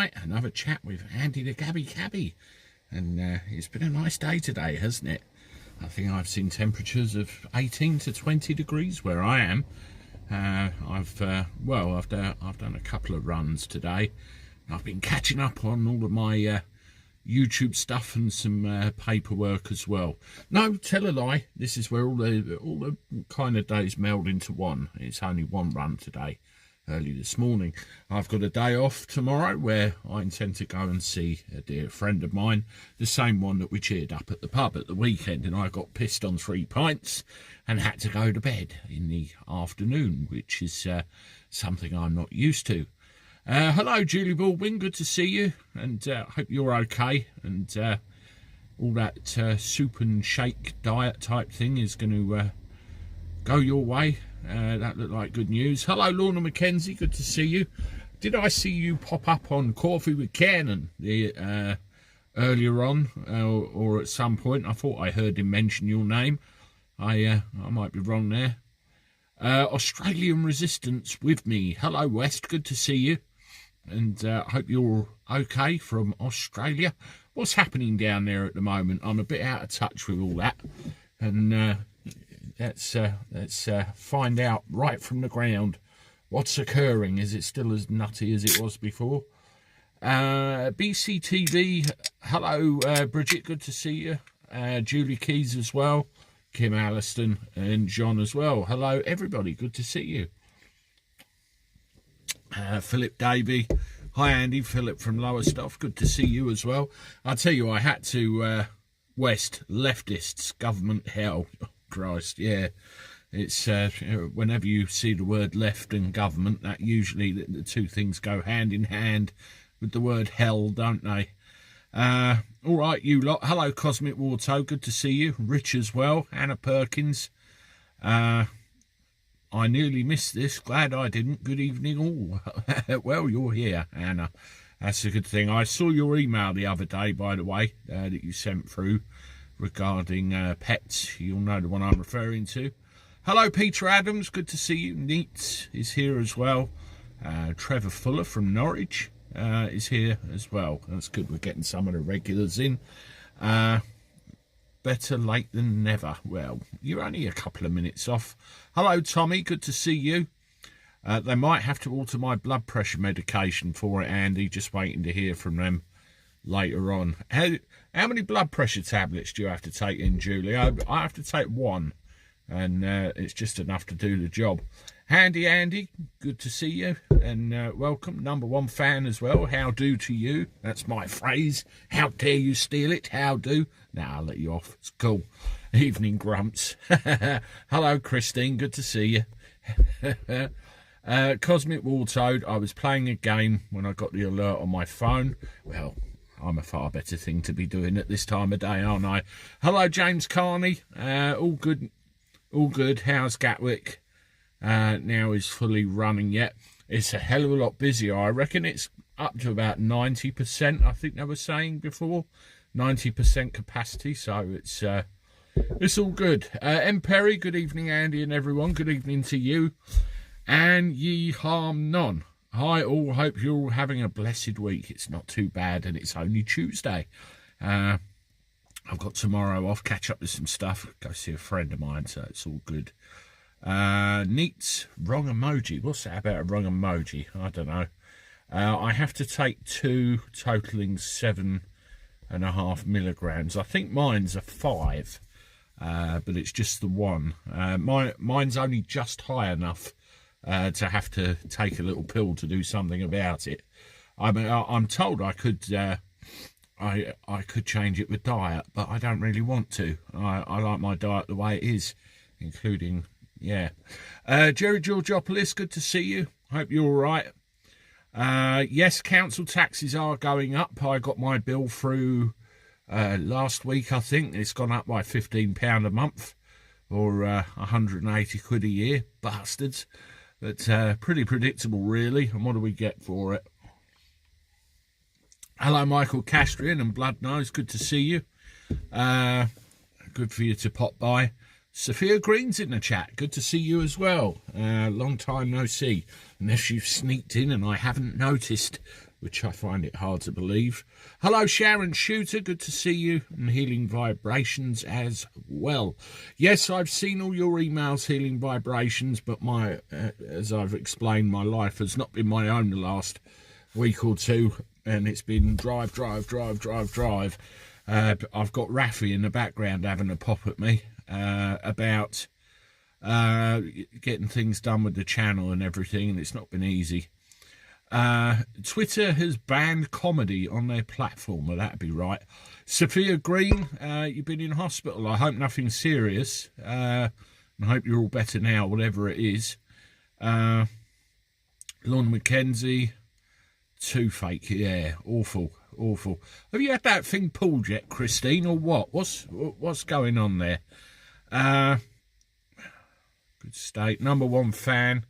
right, another chat with Andy the Cabby. And it's been a nice day today, hasn't it? I think I've seen temperatures of 18 to 20 degrees where I am. I've done a couple of runs today. I've been catching up on all of my YouTube stuff and some paperwork as well. No, tell a lie. This is where all the kind of days meld into one. It's only one run today. Early this morning. I've got a day off tomorrow where I intend to go and see a dear friend of mine, the same one that we cheered up at the pub at the weekend, and I got pissed on 3 pints and had to go to bed in the afternoon, which is something I'm not used to. Hello, Julie Baldwin, good to see you, and hope you're okay, and all that soup and shake diet type thing is going to go your way. That looked like good news. Hello, Lorna McKenzie, good to see you. Did I see you pop up on Coffee with Cannon earlier on, or at some point? I thought I heard him mention your name. I might be wrong there. Australian Resistance with me. Hello, West, good to see you. And hope you're okay from Australia. What's happening down there at the moment? I'm a bit out of touch with all that. And let's find out right from the ground what's occurring. Is it still as nutty as it was before? BCTV, hello, Bridget, good to see you. Julie Keys as well, Kim Alliston and John as well. Hello, everybody, good to see you. Philip Davey, hi Andy, Philip from Lowestoft, good to see you as well. I tell you, I had to West leftists, government hell. Christ, yeah, it's whenever you see the word left and government, that usually the two things go hand in hand with the word hell, don't they? All right, you lot. Hello, Cosmic Warto, good to see you. Rich as well. Anna Perkins. I nearly missed this. Glad I didn't. Good evening, all. Well, you're here, Anna. That's a good thing. I saw your email the other day, by the way, that you sent through regarding pets. You'll know the one I'm referring to. Hello, Peter Adams, good to see you. Neat is here as well. Trevor Fuller from Norwich is here as well. That's good, we're getting some of the regulars in. Better late than never. Well, you're only a couple of minutes off. Hello, Tommy, good to see you. They might have to alter my blood pressure medication for it, Andy, just waiting to hear from them later on. How many blood pressure tablets do you have to take in, Julie? I have to take one, and it's just enough to do the job. Handy Andy, good to see you, and welcome. #1 fan as well. How do to you? That's my phrase. How dare you steal it? How do? Now I'll let you off. It's cool. Evening grumps. Hello, Christine. Good to see you. Cosmic Wartoad, I was playing a game when I got the alert on my phone. Well, I'm a far better thing to be doing at this time of day, aren't I? Hello, James Carney. All good. All good. How's Gatwick? Now is fully running yet. It's a hell of a lot busier. I reckon it's up to about 90%, I think they were saying before. 90% capacity, so it's all good. M. Perry, good evening, Andy and everyone. Good evening to you. And ye harm none. Hi all, hope you're all having a blessed week. It's not too bad, and it's only Tuesday. I've got tomorrow off, catch up with some stuff, go see a friend of mine, so it's all good. Neat, wrong emoji. What's that about a wrong emoji? I don't know. I have to take 2, totaling 7.5 milligrams. I think mine's a 5, but it's just the one. Mine's only just high enough to have to take a little pill to do something about it. I mean, I'm told I could change it with diet, but I don't really want to. I like my diet the way it is, including, yeah. Jerry Georgopoulos, good to see you. Hope you're all right. Yes, council taxes are going up. I got my bill through last week, I think. It's gone up by £15 a month, or 180 quid a year. Bastards. But pretty predictable, really. And what do we get for it? Hello, Michael Castrian and Blood Nose. Good to see you. Good for you to pop by. Sophia Green's in the chat. Good to see you as well. Long time no see. Unless you've sneaked in and I haven't noticed, which I find it hard to believe. Hello, Sharon Shooter, good to see you, and Healing Vibrations as well. Yes, I've seen all your emails, Healing Vibrations, but as I've explained, my life has not been my own the last week or two, and it's been drive. I've got Raffy in the background having a pop at me about getting things done with the channel and everything, and it's not been easy. Twitter has banned comedy on their platform. Well, that'd be right. Sophia Green, you've been in hospital. I hope nothing serious. I hope you're all better now, whatever it is. Lorna McKenzie, toothache, yeah, awful. Have you had that thing pulled yet, Christine, or what? What's going on there? Good state. Number one fan.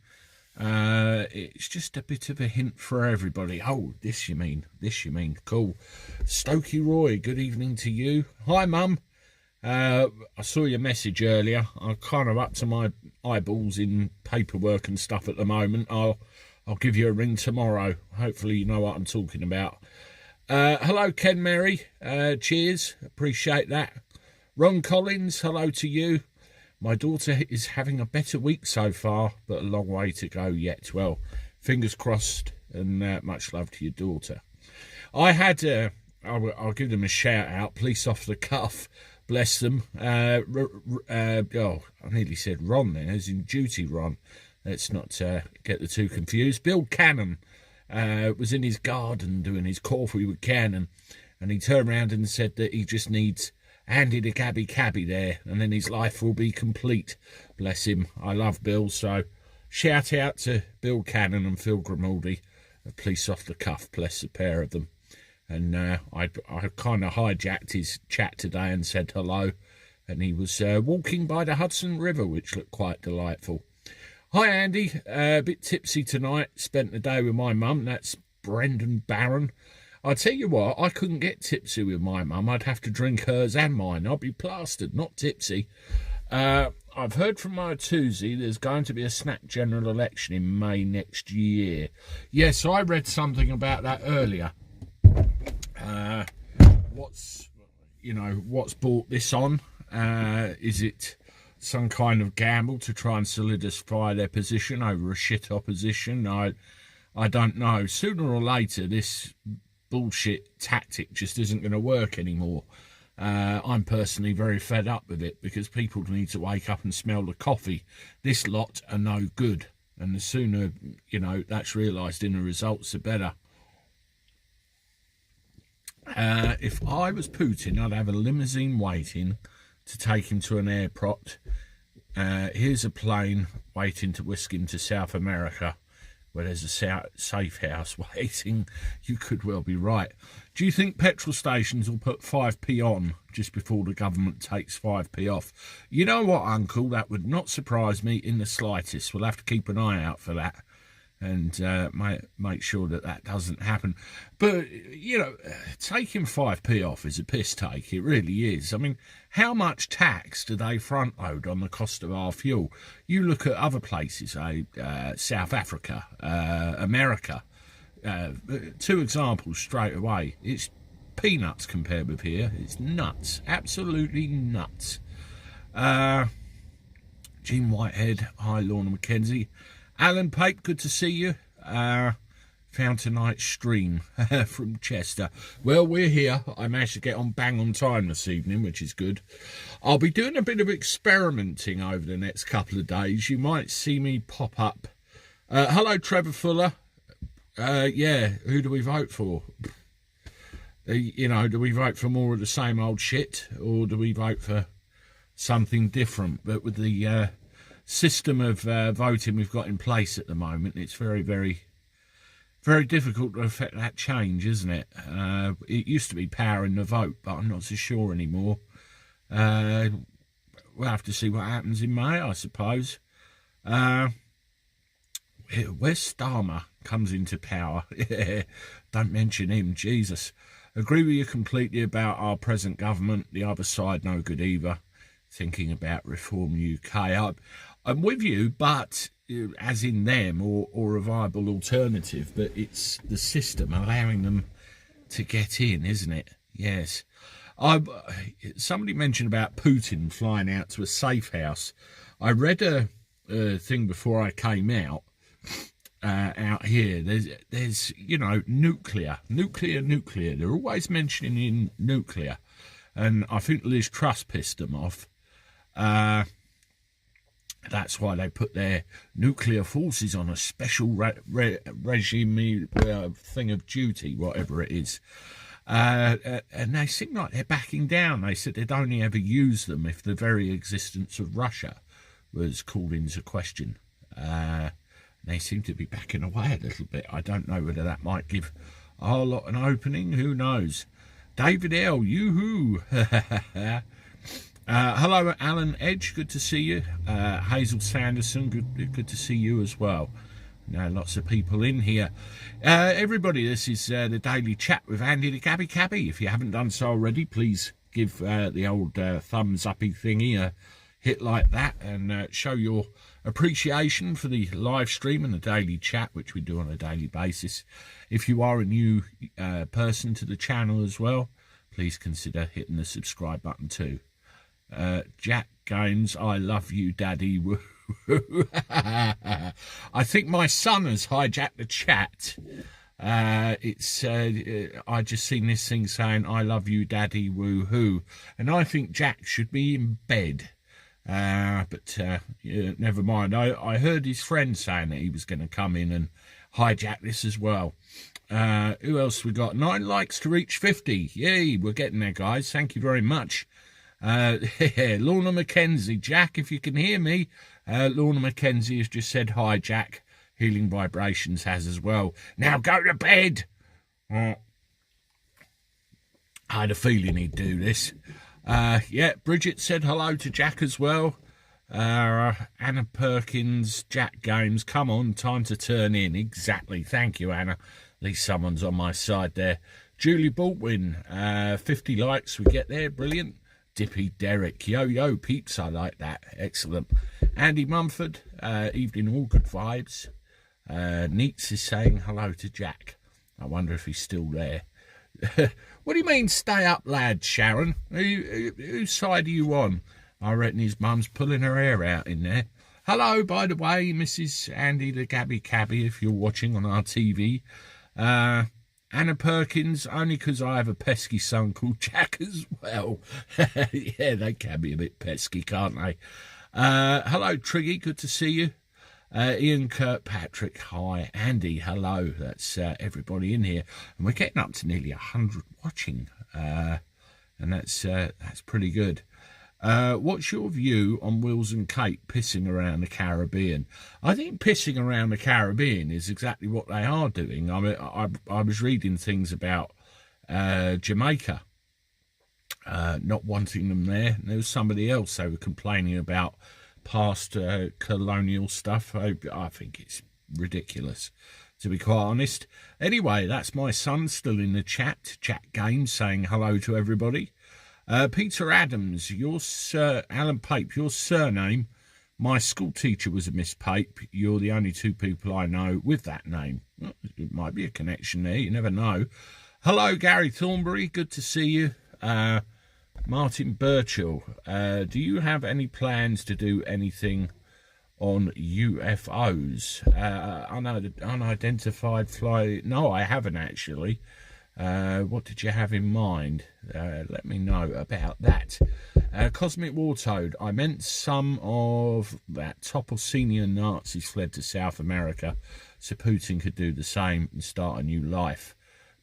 It's just a bit of a hint for everybody. Oh, this you mean. Cool. Stokey Roy, good evening to you. Hi, Mum. I saw your message earlier. I'm kind of up to my eyeballs in paperwork and stuff at the moment. I'll give you a ring tomorrow. Hopefully you know what I'm talking about. Hello, Ken Merry. Cheers. Appreciate that. Ron Collins, hello to you. My daughter is having a better week so far, but a long way to go yet. Well, fingers crossed, and much love to your daughter. I had, I'll give them a shout out, police off the cuff, bless them. I nearly said Ron then, as in duty Ron. Let's not get the two confused. Bill Cannon was in his garden doing his coffee with Cannon, and he turned around and said that he just needs Andy the Cabby there, and then his life will be complete. Bless him. I love Bill, so shout out to Bill Cannon and Phil Grimaldi, police off the cuff, bless the pair of them. And I kind of hijacked his chat today and said hello, and he was walking by the Hudson River, which looked quite delightful. Hi Andy, a bit tipsy tonight, spent the day with my mum, that's Brendan Barron. I tell you what, I couldn't get tipsy with my mum. I'd have to drink hers and mine. I'd be plastered, not tipsy. I've heard from my Tuesday there's going to be a snap general election in May next year. Yes, I read something about that earlier. What's brought this on? Is it some kind of gamble to try and solidify their position over a shit opposition? I don't know. Sooner or later, this bullshit tactic just isn't going to work anymore. I'm personally very fed up with it because people need to wake up and smell the coffee. This lot are no good, and the sooner that's realised in the results, the better. If I was Putin, I'd have a limousine waiting to take him to an airport. Here's a plane waiting to whisk him to South America, where there's a safe house waiting. You could well be right. Do you think petrol stations will put 5p on just before the government takes 5p off? You know what, Uncle? That would not surprise me in the slightest. We'll have to keep an eye out for that and make sure that doesn't happen. But, taking 5p off is a piss take. It really is. I mean, how much tax do they front load on the cost of our fuel? You look at other places, South Africa, America. Two examples straight away. It's peanuts compared with here. It's nuts. Absolutely nuts. Jean Whitehead. Hi, Lorna McKenzie. Alan Pape, good to see you. Found tonight's stream from Chester. Well, we're here. I managed to get on bang on time this evening, which is good. I'll be doing a bit of experimenting over the next couple of days. You might see me pop up. Hello, Trevor Fuller. Who do we vote for? Do we vote for more of the same old shit, or do we vote for something different? But with the system of voting we've got in place at the moment, it's very, very, very difficult to affect that change, isn't it? It used to be power in the vote, but I'm not so sure anymore. We'll have to see what happens in May, I suppose. Where's Starmer comes into power? Don't mention him, Jesus. Agree with you completely about our present government. The other side, no good either. thinking about Reform UK. I'm with you, but as in them or a viable alternative, but it's the system allowing them to get in, isn't it? Yes. Somebody mentioned about Putin flying out to a safe house. I read a thing before I came out here. There's nuclear. They're always mentioning nuclear, and I think Liz Truss pissed them off. That's why they put their nuclear forces on a special regime thing of duty, whatever it is. And they seem like they're backing down. They said they'd only ever use them if the very existence of Russia was called into question. They seem to be backing away a little bit. I don't know whether that might give a whole lot an opening. Who knows? David L. Yoo-hoo. Hello, Alan Edge. Good to see you. Hazel Sanderson. Good to see you as well. Lots of people in here. Everybody, this is the Daily Chat with Andy the Cabby. If you haven't done so already, please give the old thumbs uppy thingy a hit like that and show your appreciation for the live stream and the Daily Chat, which we do on a daily basis. If you are a new person to the channel as well, please consider hitting the subscribe button too. Jack Games, I love you, Daddy. I think my son has hijacked the chat. I just seen this thing saying, I love you, Daddy, woohoo. And I think Jack should be in bed. But never mind. I heard his friend saying that he was going to come in and hijack this as well. Who else we got? 9 likes to reach 50. Yay, we're getting there, guys. Thank you very much. Lorna Mackenzie, Jack, if you can hear me. Lorna Mackenzie has just said hi, Jack. Healing Vibrations has as well. Now go to bed. I had a feeling he'd do this. Bridget said hello to Jack as well. Anna Perkins, Jack Games, come on, time to turn in. Exactly, thank you, Anna. At least someone's on my side there. Julie Baldwin, 50 likes, we get there, brilliant. Dippy Derek, yo peeps, I like that, excellent. Andy Mumford, evening, all good vibes. Neats is saying hello to Jack. I wonder if he's still there. What do you mean, stay up, lad, Sharon? Whose side are you on? I reckon his mum's pulling her hair out in there. Hello, by the way, Mrs. Andy the Cabby, if you're watching on our TV. Anna Perkins, only because I have a pesky son called Jack as well. Yeah, they can be a bit pesky, can't they? Hello, Triggy, good to see you. Ian Kirkpatrick, hi. Andy, hello. That's everybody in here. And we're getting up to nearly 100 watching. And that's pretty good. What's your view on Wills and Kate pissing around the Caribbean? I think pissing around the Caribbean is exactly what they are doing. I mean, I was reading things about Jamaica not wanting them there. There was somebody else they were complaining about past colonial stuff. I think it's ridiculous, to be quite honest. Anyway, that's my son still in the chat. Chat Games saying hello to everybody. Peter Adams, Alan Pape, your surname. My school teacher was a Miss Pape. You're the only 2 people I know with that name. Well, it might be a connection there, you never know. Hello, Gary Thornbury, good to see you. Martin Burchill, do you have any plans to do anything on UFOs? Unidentified fly? No, I haven't actually. What did you have in mind? Let me know about that. Cosmic Wartoad, I meant some of that top or senior Nazis fled to South America so Putin could do the same and start a new life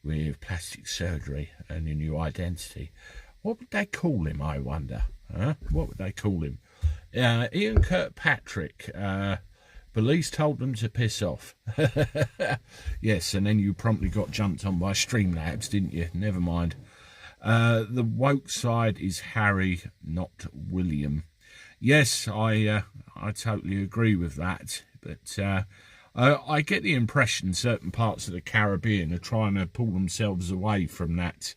with plastic surgery and a new identity. What would they call him, I wonder? What would they call him? Ian Kirkpatrick, police told them to piss off. Yes, and then you promptly got jumped on by Streamlabs, didn't you? Never mind. The woke side is Harry, not William. Yes, I totally agree with that. But I get the impression certain parts of the Caribbean are trying to pull themselves away from that,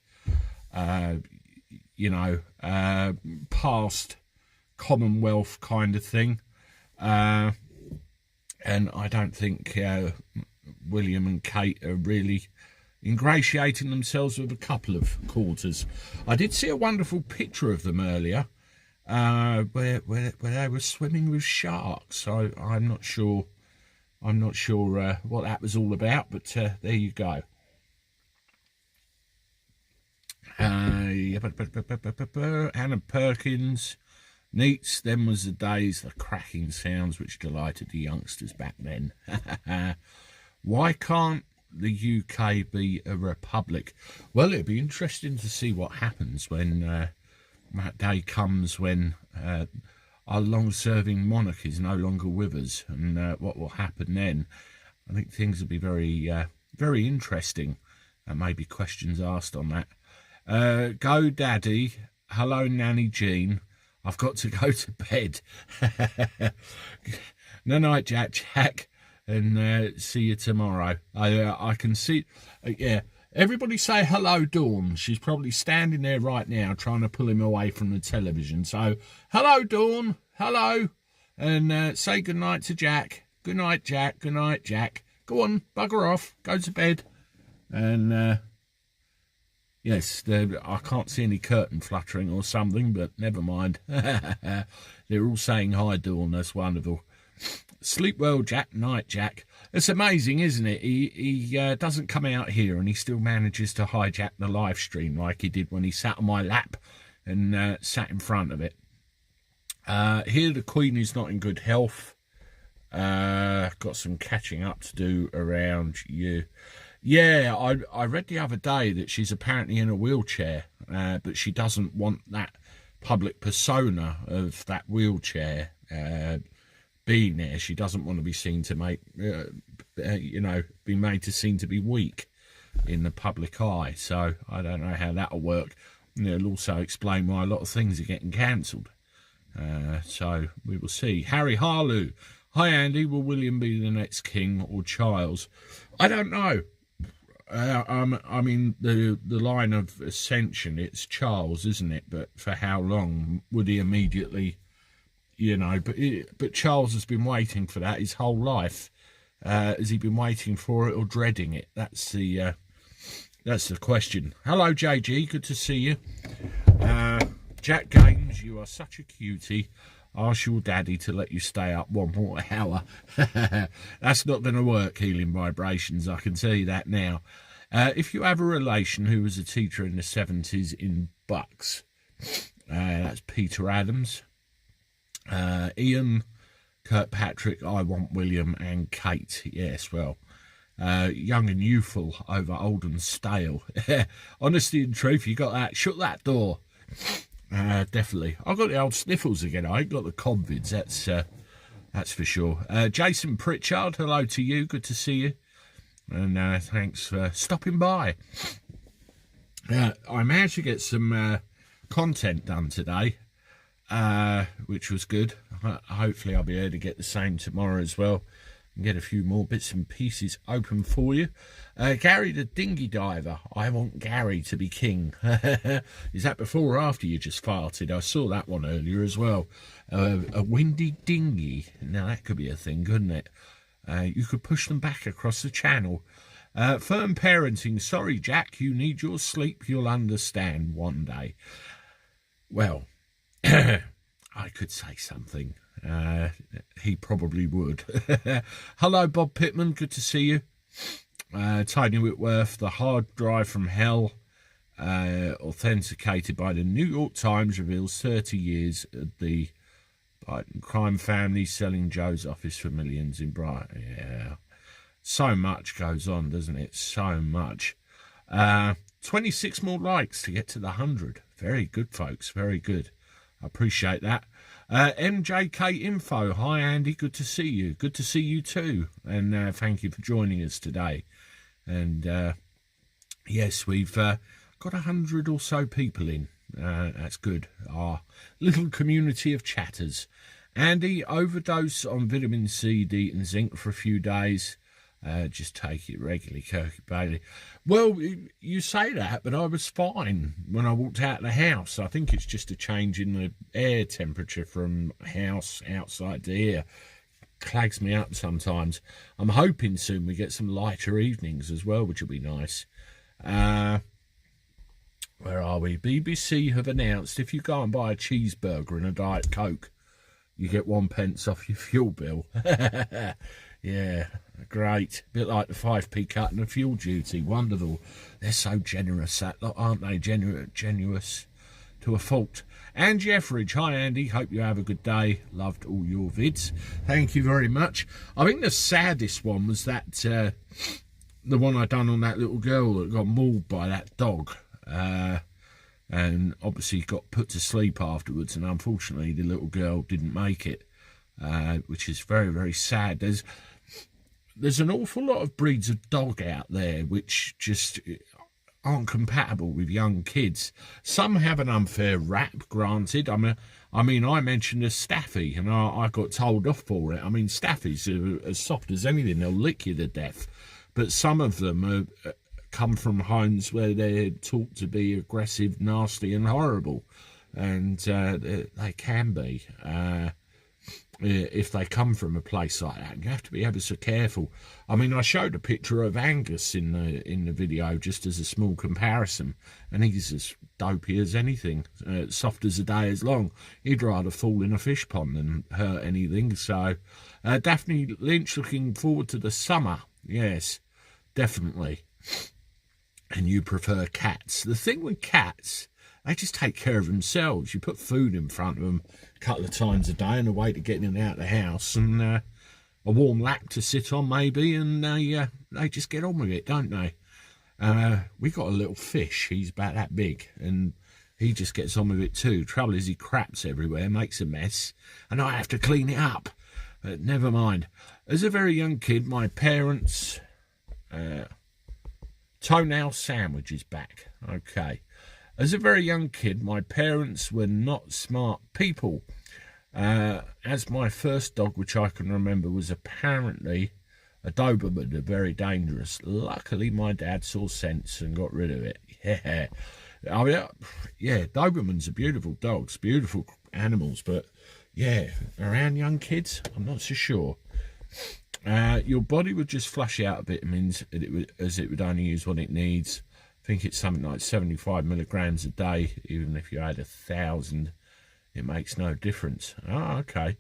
past Commonwealth kind of thing. And I don't think William and Kate are really ingratiating themselves with a couple of quarters. I did see a wonderful picture of them earlier, where they were swimming with sharks. So I'm not sure what that was all about, but there you go. Hannah Perkins. Neats, them was the days, the cracking sounds which delighted the youngsters back then. Why can't the UK be a republic? Well, it'd be interesting to see what happens when that day comes when our long-serving monarchy is no longer with us, and what will happen then. I think things will be very, very interesting, and maybe questions asked on that. Go Daddy, hello Nanny Jean, I've got to go to bed. No night, Jack, and see you tomorrow. I can see, yeah. Everybody say hello, Dawn. She's probably standing there right now trying to pull him away from the television. So, hello, Dawn. Hello, and say good night to Jack. Good night, Jack. Good night, Jack. Go on, bugger off. Go to bed. And yes, I can't see any curtain fluttering or something, but never mind. They're all saying hi, Dawn. That's wonderful. Sleep well, Jack. Night, Jack. It's amazing, isn't it? He doesn't come out here and he still manages to hijack the live stream like he did when he sat on my lap and sat in front of it. Here the Queen is not in good health. Got some catching up to do around you. Yeah, I read the other day that she's apparently in a wheelchair, but she doesn't want that public persona of that wheelchair being there. She doesn't want to be seen to make, be made to seem to be weak in the public eye. So I don't know how that'll work. And it'll also explain why a lot of things are getting cancelled. So we will see. Harry Harlow. Hi, Andy. Will William be the next king or Charles? I don't know. I mean, the line of ascension, it's Charles, isn't it? But for how long would he immediately, but Charles has been waiting for that his whole life. Has he been waiting for it or dreading it? That's the question. Hello, JG. Good to see you. Jack Gaines, you are such a cutie. Ask your daddy to let you stay up one more hour. That's not going to work, Healing Vibrations, I can tell you that now. If you have a relation who was a teacher in the 70s in Bucks, that's Peter Adams. Ian, Kirkpatrick, I want William, and Kate. Yes, well, young and youthful over old and stale. Honesty and truth, you got that. Shut that door. Definitely. I've got the old sniffles again. I ain't got the COVIDs, that's for sure. Jason Pritchard, hello to you. Good to see you. And thanks for stopping by. I managed to get some content done today, which was good. Hopefully I'll be able to get the same tomorrow as well and get a few more bits and pieces open for you. Gary the Dinghy Diver. I want Gary to be king. Is that before or after you just farted? I saw that one earlier as well. A windy dinghy. Now that could be a thing, couldn't it? You could push them back across the channel. Firm parenting. Sorry, Jack, you need your sleep. You'll understand one day. Well, I could say something. He probably would. Hello, Bob Pittman. Good to see you. Tiny Whitworth, the hard drive from hell, authenticated by the New York Times, reveals 30 years of the Biden crime family selling Joe's office for millions in Brighton. Yeah, so much goes on, doesn't it? So much. 26 more likes to get to the 100. Very good, folks. Very good. I appreciate that. MJK Info. Hi, Andy. Good to see you. Good to see you too. And thank you for joining us today. And yes, we've got 100 or so people in. That's good. Our little community of chatters. Andy, overdose on vitamin C, D and zinc for a few days. Just take it regularly, Kirky Bailey. Well, you say that, but I was fine when I walked out of the house. I think it's just a change in the air temperature from house outside to here. Clags me up sometimes. I'm hoping soon we get some lighter evenings as well, which will be nice. Where are we? BBC have announced if you go and buy a cheeseburger and a Diet Coke, you get 1p off your fuel bill. Yeah, great. A bit like the 5p cut and the fuel duty. Wonderful. They're so generous, that lot, aren't they? Generous to a fault. Angie Etheridge, hi Andy, hope you have a good day. Loved all your vids. Thank you very much. I think the saddest one was that, the one I done on that little girl that got mauled by that dog. And obviously got put to sleep afterwards, and unfortunately the little girl didn't make it, which is very, very sad. There's an awful lot of breeds of dog out there which just aren't compatible with young kids. Some have an unfair rap, granted. I mean, I mentioned a Staffy, and I got told off for it. I mean, Staffies are as soft as anything. They'll lick you to death. But some of them come from homes where they're taught to be aggressive, nasty, and horrible. And they can be. If they come from a place like that, you have to be ever so careful. I mean, I showed a picture of Angus in the video just as a small comparison, and he's as dopey as anything, soft as a day is long. He'd rather fall in a fish pond than hurt anything. So, Daphne Lynch, looking forward to the summer. Yes, definitely. And you prefer cats. The thing with cats, they just take care of themselves. You put food in front of them a couple of times a day and a way to get in and out of the house, and a warm lap to sit on maybe, and they just get on with it, don't they? We got a little fish. He's about that big, and he just gets on with it too. Trouble is he craps everywhere, makes a mess, and I have to clean it up. But never mind. As a very young kid, my parents... Toenail sandwich is back. Okay. As a very young kid, my parents were not smart people. As my first dog, which I can remember, was apparently a Doberman, very dangerous. Luckily, my dad saw sense and got rid of it. Yeah. I mean, yeah, Dobermans are beautiful dogs, beautiful animals, but yeah, around young kids, I'm not so sure. Your body would just flush out vitamins as it would only use what it needs. I think it's something like 75 milligrams a day. Even if you had 1,000, it makes no difference. Ah, okay.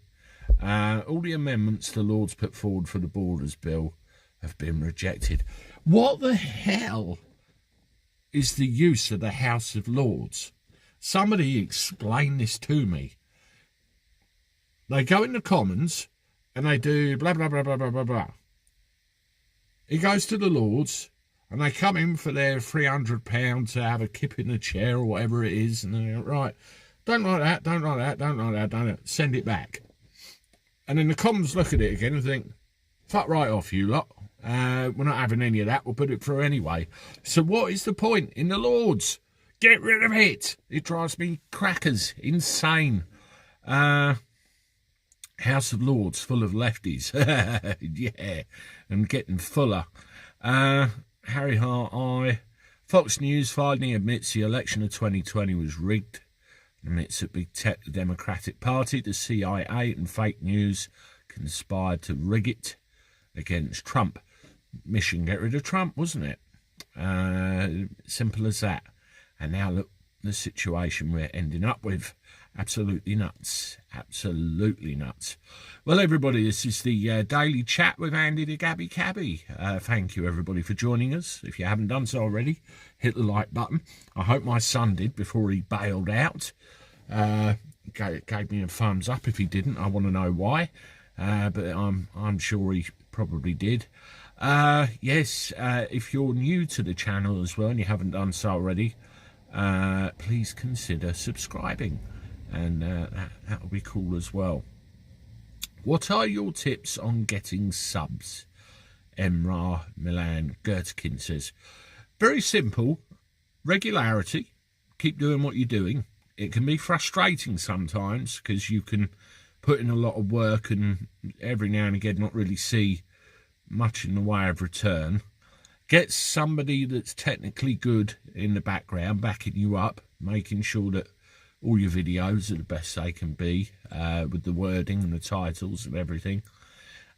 All the amendments the Lords put forward for the Borders Bill have been rejected. What the hell is the use of the House of Lords? Somebody explain this to me. They go in the Commons and they do blah, blah, blah, blah, blah, blah, blah. It goes to the Lords, and they come in for their £300 to have a kip in the chair or whatever it is, and they're right, don't like that, don't like that, don't like that, don't like that, send it back. And then the Commons look at it again and think, fuck right off, you lot. We're not having any of that, we'll put it through anyway. So what is the point in the Lords? Get rid of it. It drives me crackers, insane. House of Lords full of lefties. Yeah, and getting fuller. Harry Hart, I. Fox News finally admits the election of 2020 was rigged. Admits that big tech, the Democratic Party, the CIA and fake news conspired to rig it against Trump. Mission get rid of Trump, wasn't it? Simple as that. And now look, the situation we're ending up with. Absolutely nuts. Absolutely nuts. Well, everybody, this is the daily chat with Andy the Gabby Cabby. Thank you, everybody, for joining us. If you haven't done so already, hit the like button. I hope my son did before he bailed out. Gave me a thumbs up. If he didn't, I want to know why. But I'm sure he probably did. Yes, if you're new to the channel as well and you haven't done so already, please consider subscribing. And that will be cool as well. What are your tips on getting subs? Emra Milan Gertkin says, very simple. Regularity. Keep doing what you're doing. It can be frustrating sometimes because you can put in a lot of work and every now and again not really see much in the way of return. Get somebody that's technically good in the background, backing you up, making sure that all your videos are the best they can be, with the wording and the titles and everything.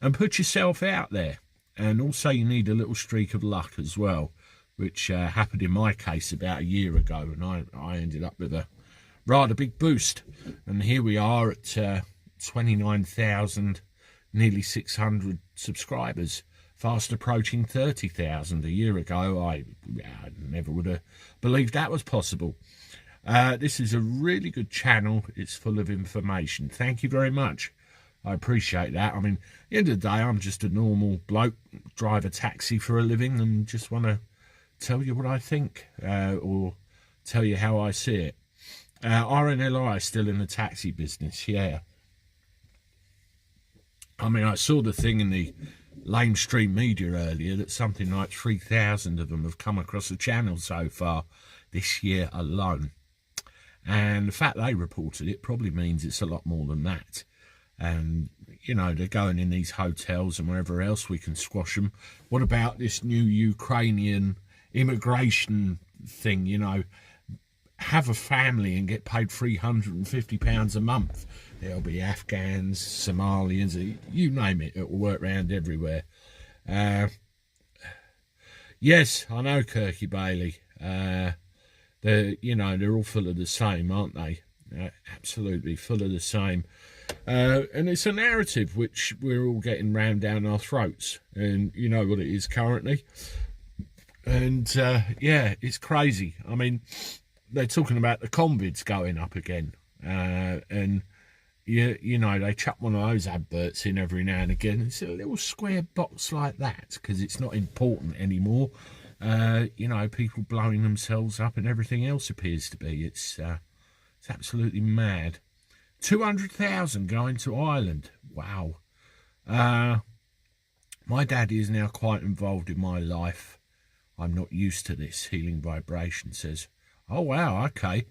And put yourself out there. And also you need a little streak of luck as well, which happened in my case about a year ago, and I ended up with a rather big boost. And here we are at 29,000, nearly 600 subscribers, fast approaching 30,000. A year ago, I never would have believed that was possible. This is a really good channel. It's full of information. Thank you very much. I appreciate that. I mean, at the end of the day, I'm just a normal bloke, drive a taxi for a living, and just want to tell you what I think, or tell you how I see it. RNLI still in the taxi business, yeah. I mean, I saw the thing in the lamestream media earlier that something like 3,000 of them have come across the channel so far this year alone. And the fact they reported it probably means it's a lot more than that. And, you know, they're going in these hotels and wherever else we can squash them. What about this new Ukrainian immigration thing, you know? Have a family and get paid £350 a month. There'll be Afghans, Somalians, you name it. It will work around everywhere. Yes, I know, Kirky Bailey. They're all full of the same, aren't they? Absolutely full of the same. And it's a narrative which we're all getting rammed down our throats. And you know what it is currently. And, yeah, it's crazy. I mean, they're talking about the convids going up again. And, you know, they chuck one of those adverts in every now and again. It's a little square box like that because it's not important anymore. You know, people blowing themselves up and everything else appears to be. It's absolutely mad. 200,000 going to Ireland. Wow. My daddy is now quite involved in my life. I'm not used to this. Healing Vibration says, oh, wow, okay.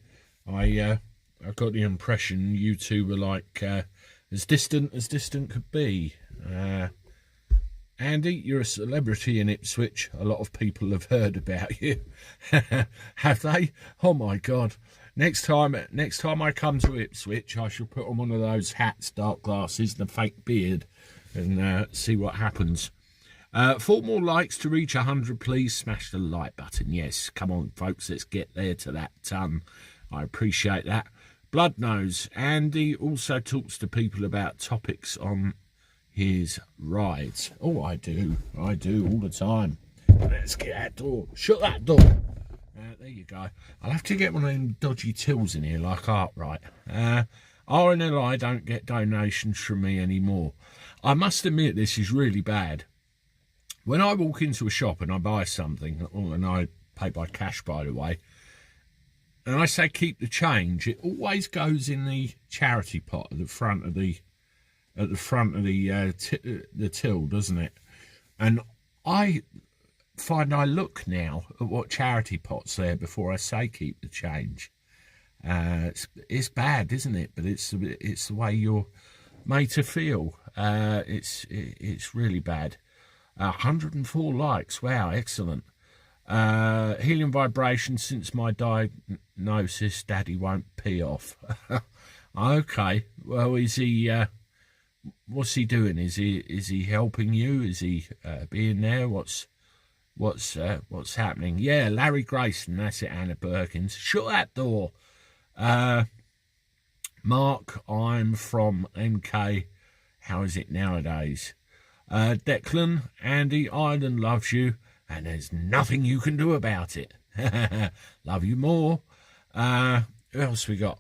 I got the impression you two were like as distant could be. Andy, you're a celebrity in Ipswich. A lot of people have heard about you. Have they? Oh, my God. Next time I come to Ipswich, I shall put on one of those hats, dark glasses, and a fake beard, and see what happens. 4 more likes to reach 100, please. Smash the like button. Yes, come on, folks, let's get there to that ton. I appreciate that. Bloodnose. Andy also talks to people about topics on his rides. Oh, I do all the time. Let's get that door. Shut that door. There you go. I'll have to get one of them dodgy tills in here like Arkwright. RNLI don't get donations from me anymore. I must admit this is really bad. When I walk into a shop and I buy something, and I pay by cash, by the way, and I say keep the change, it always goes in the charity pot at the front of the till, doesn't it? And I find I look now at what charity pot's there before I say keep the change. It's bad, isn't it? But it's the way you're made to feel. It's really bad. 104 likes. Wow, excellent. Healing Vibration. Since my diagnosis, Daddy won't pee off. Okay. Well, is he? What's he doing? Is he helping you? Is he being there? What's happening? Yeah, Larry Grayson. That's it. Anna Perkins. Shut that door. Mark, I'm from MK. How is it nowadays? Declan, Andy, Ireland loves you, and there's nothing you can do about it. Love you more. Who else we got?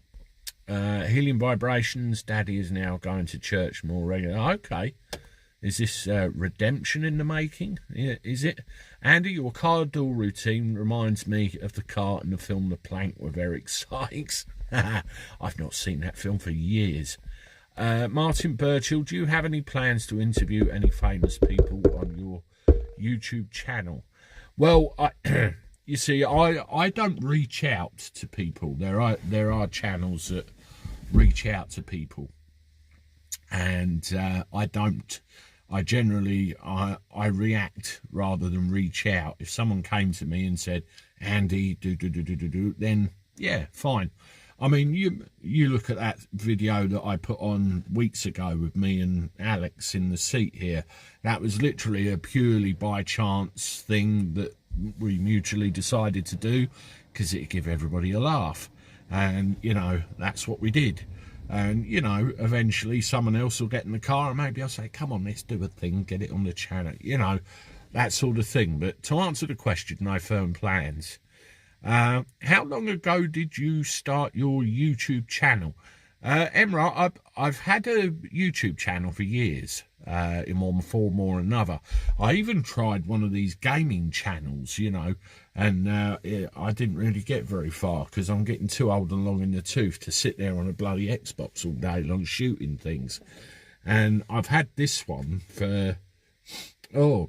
Healing Vibrations. Daddy is now going to church more regularly. Okay. Is this redemption in the making? Is it? Andy, your car door routine reminds me of the car in the film The Plank with Eric Sykes. I've not seen that film for years. Martin Burchill, do you have any plans to interview any famous people on your YouTube channel? Well, you see, I don't reach out to people. There are channels that reach out to people, and I don't. I generally I react rather than reach out. If someone came to me and said, Andy, do, then yeah, fine. I mean, you look at that video that I put on weeks ago with me and Alex in the seat here. That was literally a purely by chance thing that we mutually decided to do because it'd give everybody a laugh. And, you know, that's what we did. And, you know, eventually someone else will get in the car and maybe I'll say, come on, let's do a thing, get it on the channel, you know, that sort of thing. But to answer the question, no firm plans. How long ago did you start your YouTube channel? Emra, I've had a YouTube channel for years, in one form or another. I even tried one of these gaming channels, you know, and I didn't really get very far because I'm getting too old and long in the tooth to sit there on a bloody Xbox all day long shooting things. And I've had this one for,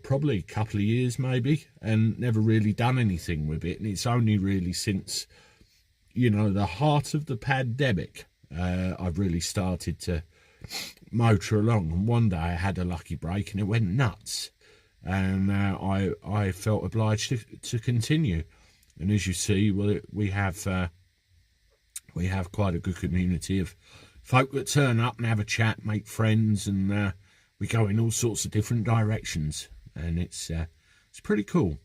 probably a couple of years maybe, and never really done anything with it. And it's only really since, you know, the heart of the pandemic, I've really started to motor along. And one day I had a lucky break and it went nuts, and I felt obliged to continue. And as you see, well, we have quite a good community of folk that turn up and have a chat, make friends, and we go in all sorts of different directions, and it's pretty cool.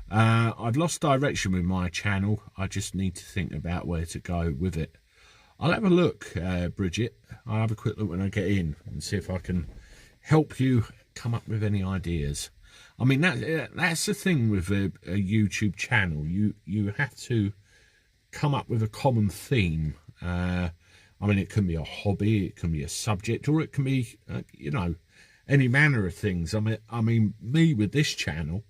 I've lost direction with my channel. I just need to think about where to go with it. I'll have a look, Bridget. I'll have a quick look when I get in and see if I can help you come up with any ideas. I mean, that's the thing with a YouTube channel. You have to come up with a common theme. I mean, it can be a hobby, it can be a subject, or it can be, you know, any manner of things. I mean, me with this channel,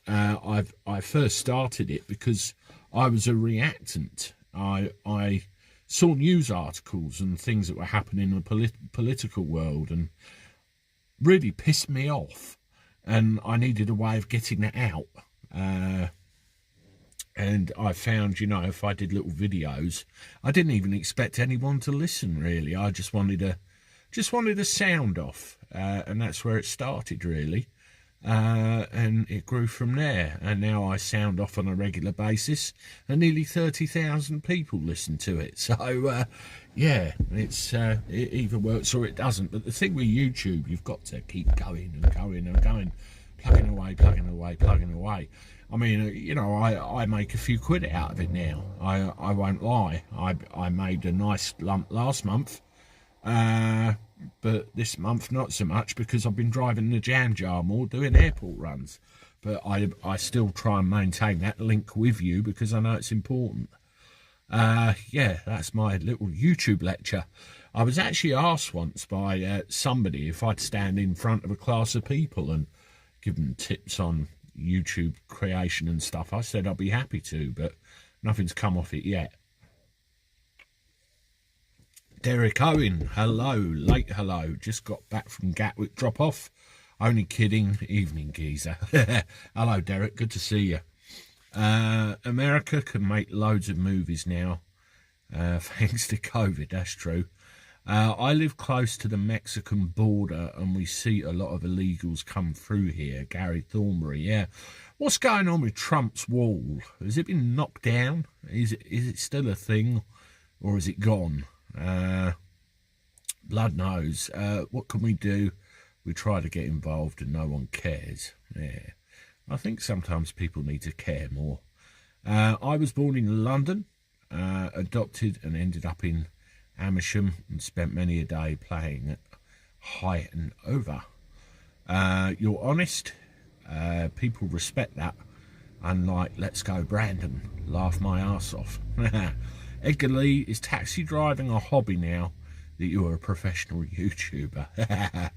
I first started it because I was a reactant. I saw news articles and things that were happening in the political world and really pissed me off, and I needed a way of getting that out. And I found, you know, if I did little videos, I didn't even expect anyone to listen, really. I just wanted a sound off, and that's where it started, really. And it grew from there, and now I sound off on a regular basis, and nearly 30,000 people listen to it. So yeah, it either works or it doesn't. But the thing with YouTube, you've got to keep going and going and going, plugging away. I mean, you know, I make a few quid out of it now. I won't lie. I made a nice lump last month, but this month not so much because I've been driving the jam jar more, doing airport runs. But I still try and maintain that link with you because I know it's important. Yeah, that's my little YouTube lecture. I was actually asked once by somebody if I'd stand in front of a class of people and give them tips on YouTube creation and stuff. I said I'd be happy to, but nothing's come off it yet. Derek Owen, hello, late hello, just got back from Gatwick drop off. Only kidding, evening geezer. Hello Derek, good to see you. America can make loads of movies now, thanks to COVID, that's true. I live close to the Mexican border and we see a lot of illegals come through here. Gary Thornbury, yeah. What's going on with Trump's wall? Has it been knocked down? Is it still a thing, or is it gone? Blood knows. What can we do? We try to get involved and no one cares. Yeah, I think sometimes people need to care more. I was born in London, adopted and ended up in Amersham and spent many a day playing at High and Over. You're honest, people respect that, unlike Let's Go Brandon, laugh my arse off. Edgar Lee, is taxi driving a hobby now that you're a professional YouTuber?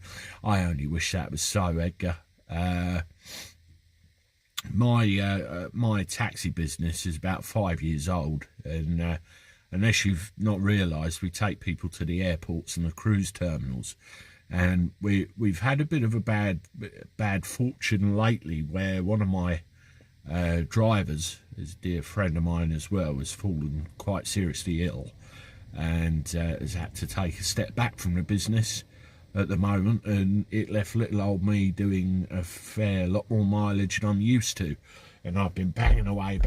I only wish that was so, Edgar. My taxi business is about 5 years old, and unless you've not realised, we take people to the airports and the cruise terminals, and we've had a bit of a bad fortune lately where one of my drivers, is a dear friend of mine as well, has fallen quite seriously ill and has had to take a step back from the business. at the moment, and it left little old me doing a fair lot more mileage than I'm used to. And I've been banging away,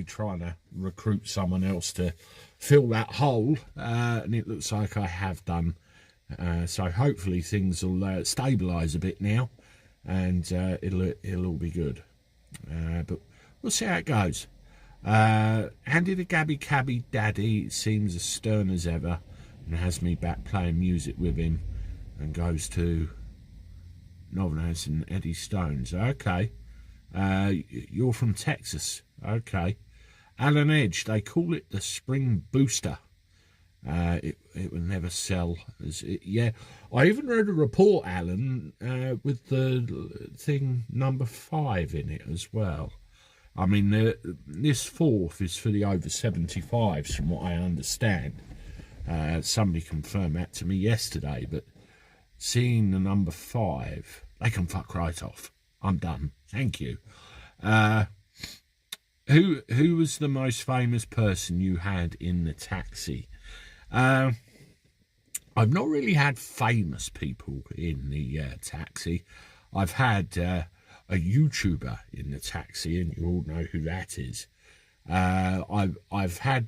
trying to recruit someone else to fill that hole, and it looks like I have done. So hopefully things will stabilise a bit now, and it'll all be good. But we'll see how it goes. Andy the Gabby Cabby Daddy seems as stern as ever, and has me back playing music with him, and goes to Northern House and Eddie Stones. Okay. You're from Texas. Okay. Alan Edge, they call it the Spring Booster. It will never sell as it, yeah. I even read a report, Alan, with the thing number 5 in it as well. I mean, this 4th is for the over 75s, from what I understand. Somebody confirmed that to me yesterday, but seeing the number 5, they can fuck right off. I'm done. Thank you. Who was the most famous person you had in the taxi? I've not really had famous people in the taxi. I've had a YouTuber in the taxi, and you all know who that is. I've had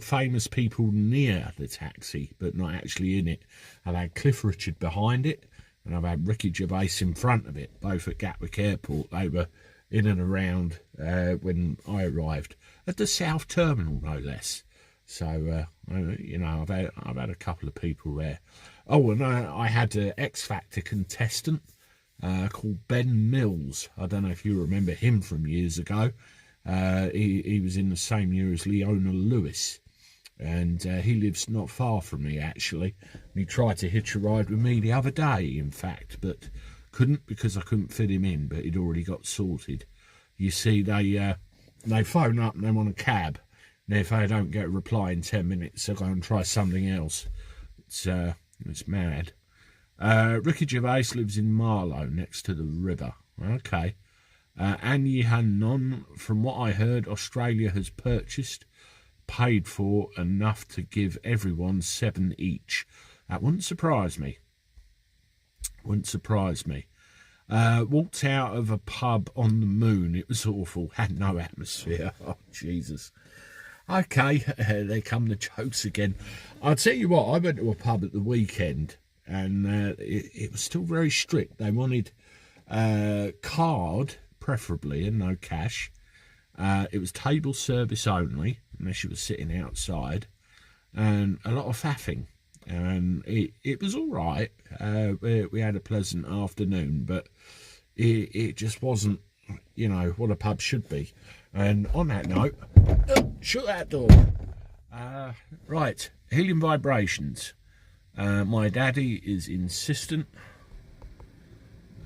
famous people near the taxi, but not actually in it. I've had Cliff Richard behind it, and I've had Ricky Gervais in front of it, both at Gatwick Airport. They were in and around when I arrived at the South Terminal, no less. So you know, I've had a couple of people there. Oh, and I had an X Factor contestant called Ben Mills. I don't know if you remember him from years ago. He was in the same year as Leona Lewis, and he lives not far from me, actually. And he tried to hitch a ride with me the other day, in fact, but couldn't, because I couldn't fit him in, but he'd already got sorted. You see, they phone up and they want a cab, and if they don't get a reply in 10 minutes, they'll go and try something else. It's mad. Ricky Gervais lives in Marlow, next to the river. Okay. Anyi Hannon, from what I heard, Australia has paid for enough to give everyone 7 each. That wouldn't surprise me. Walked out of a pub on the moon. It was awful. Had no atmosphere. Oh, Jesus. Okay, there come the jokes again. I'll tell you what, I went to a pub at the weekend, and it was still very strict. They wanted card, preferably, and no cash. It was table service only, unless you were sitting outside, and a lot of faffing. And it was all right. We had a pleasant afternoon, but it just wasn't, you know, what a pub should be. And on that note, shut that door. Right, helium vibrations. My daddy is insistent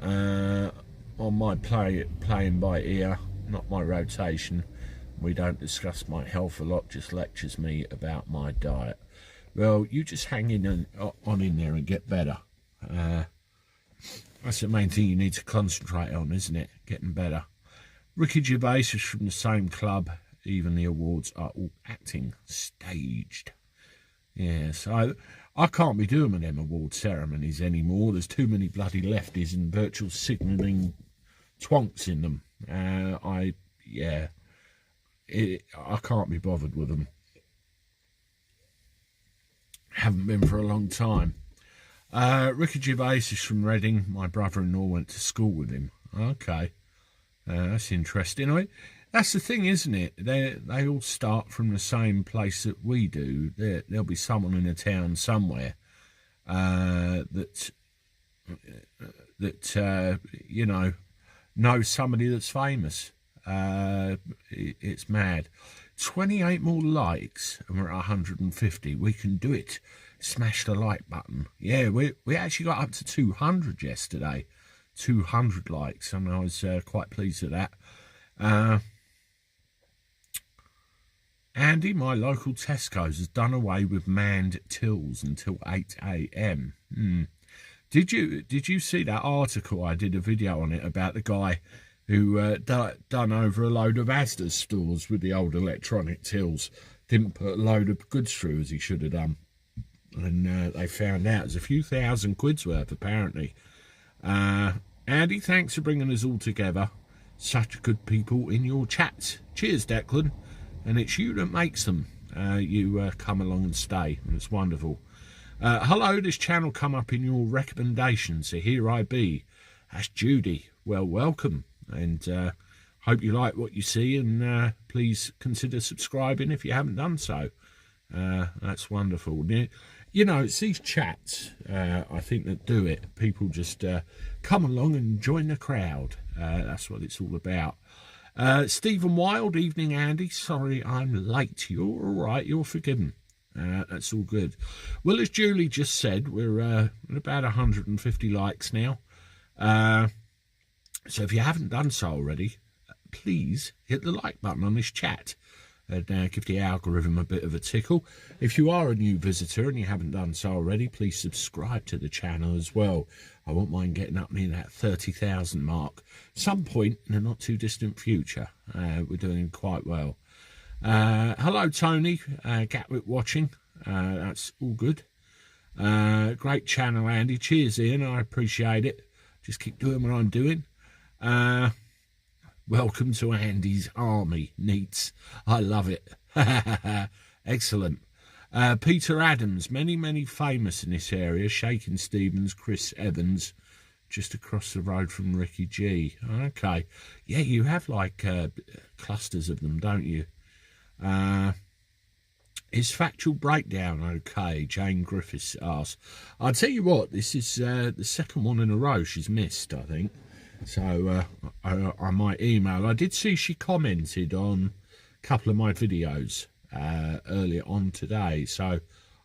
on my playing by ear, not my rotation. We don't discuss my health a lot, just lectures me about my diet. Well, you just hang in there and get better. That's the main thing you need to concentrate on, isn't it? Getting better. Ricky Gervais is from the same club. Even the awards are all acting staged. Yeah, so I can't be doing them award ceremonies anymore. There's too many bloody lefties and virtual signalling twonks in them. I can't be bothered with them. Haven't been for a long time. Ricky Gervais is from Reading. My brother-in-law went to school with him. Okay, that's interesting. I mean, that's the thing, isn't it? They all start from the same place that we do. There'll be someone in a town somewhere that you know, knows somebody that's famous. It's mad. 28 more likes and we're at 150. We can do it. Smash the like button. Yeah, we actually got up to 200 yesterday. 200 likes, and I was quite pleased with that. Andy, my local Tesco's has done away with manned tills until 8 a.m. Did you see that article? I did a video on it about the guy who done over a load of Asda's stores with the old electronic tills. Didn't put a load of goods through as he should have done. and they found out there's a few £1,000 worth apparently. Andy, thanks for bringing us all together. Such good people in your chats. Cheers, Declan. And it's you that makes them. You come along and stay, and it's wonderful. Hello, this channel come up in your recommendations, so here I be. That's Judy. Well, welcome, and hope you like what you see, and please consider subscribing if you haven't done so. That's wonderful. You know, it's these chats, I think, that do it. People just come along and join the crowd. That's what it's all about. Stephen Wild, evening, Andy. Sorry I'm late. You're all right. You're forgiven. That's all good. Well, as Julie just said, we're at about 150 likes now. So if you haven't done so already, please hit the like button on this chat and give the algorithm a bit of a tickle. If you are a new visitor and you haven't done so already, please subscribe to the channel as well. I won't mind getting up near that 30,000 mark some point in the not too distant future. We're doing quite well. Hello, Tony. Gatwick watching. That's all good. Great channel, Andy. Cheers, Ian. I appreciate it. Just keep doing what I'm doing. Welcome to Andy's army, Neats. I love it. Excellent. Peter Adams, many famous in this area. Shakin' Stevens, Chris Evans, just across the road from Ricky G. Okay. Yeah, you have like clusters of them, don't you? Is factual breakdown okay? Jane Griffiths asks. I'll tell you what, this is the second one in a row she's missed, I think. So I might email. I did see she commented on a couple of my videos earlier on today, so